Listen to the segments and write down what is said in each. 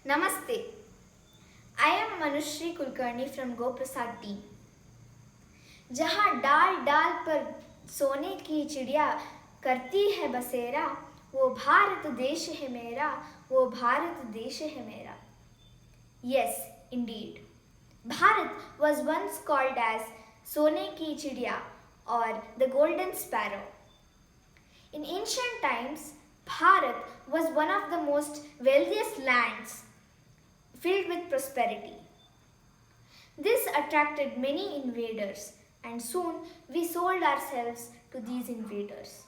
Namaste. I am Manushree Kulkarni from GoPrasad team. जहाँ डाल डाल पर सोने की चिड़िया करती है बसेरा, वो भारत देश है मेरा, वो भारत देश है मेरा. Yes, indeed. Bharat was once called as Sone ki Chidiya or the Golden Sparrow. In ancient times, Bharat was one of the most wealthiest lands filled with prosperity. This attracted many invaders, and soon we sold ourselves to these invaders.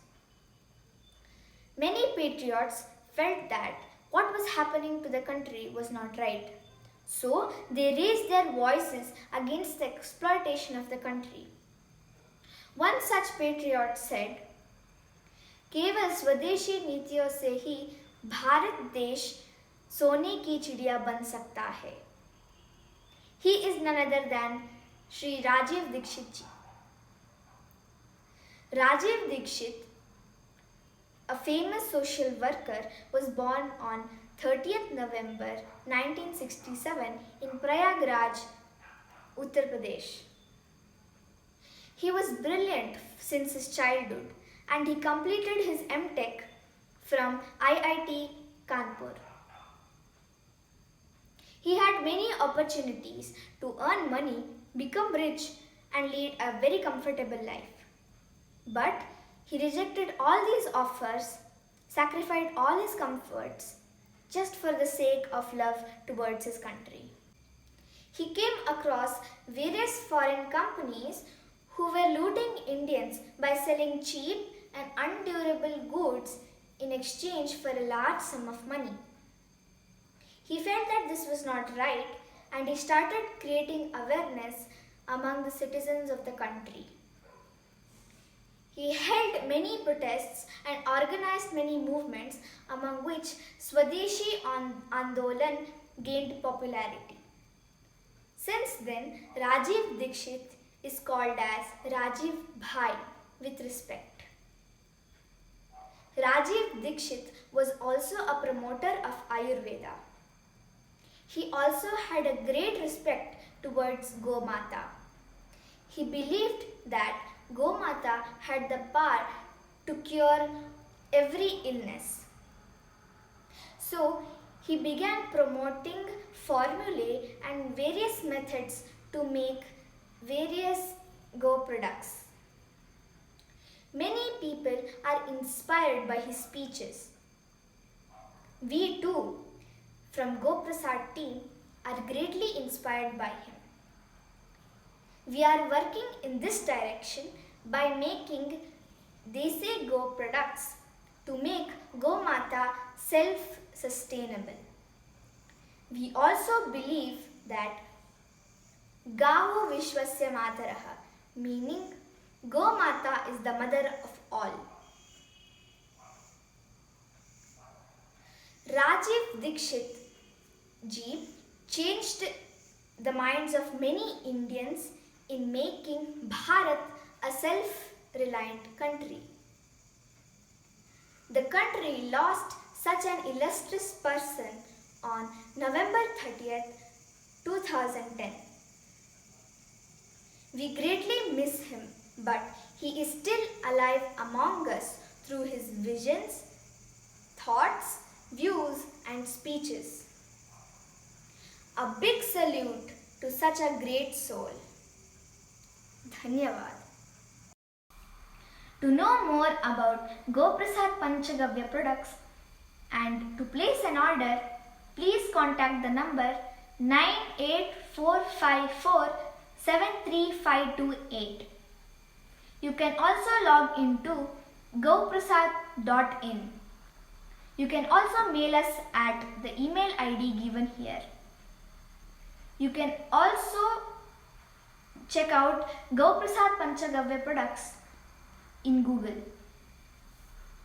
Many patriots felt that what was happening to the country was not right. So they raised their voices against the exploitation of the country. One such patriot said, केवल स्वदेशी नीतियों से ही भारत देश सोने की चिड़िया बन सकता है. He is none other than Shri Rajiv Dixit ji. Rajiv Dixit, a famous social worker, was born on 30th November 1967 in Prayagraj, Uttar Pradesh. He was brilliant since his childhood and he completed his M.Tech from IIT Kanpur. He had many opportunities to earn money, become rich and lead a very comfortable life. But he rejected all these offers, sacrificed all his comforts just for the sake of love towards his country. He came across various foreign companies who were looting Indians by selling cheap and undurable goods in exchange for a large sum of money. He felt that this was not right and he started creating awareness among the citizens of the country. He held many protests and organized many movements, among which Swadeshi Andolan gained popularity. Since then, Rajiv Dixit is called as Rajiv Bhai with respect. Rajiv Dixit was also a promoter of Ayurveda. He also had a great respect towards Gomata. He believed that Gomata had the power to cure every illness. So he began promoting formulae and various methods to make various Go products. Many people are inspired by his speeches. We too, from GoPrasad team, are greatly inspired by him. We are working in this direction by making Desi Go products to make Gomata self-sustainable. We also believe that Gavo Vishwasya Mataraha, meaning Gomata is the mother of all. Rajiv Dixit ji changed the minds of many Indians in making Bharat a self-reliant country. The country lost such an illustrious person on November 30th, 2010. We greatly miss him, but he is still alive among us through his visions, thoughts, views and speeches. A big salute to such a great soul. Dhanyavad. To know more about GoPrasad Panchagavya products and to place an order, please contact the number 98454-73528. You can also log into goprasad.in. You can also mail us at the email ID given here. You can also check out GoPrasad Panchagavya products in Google.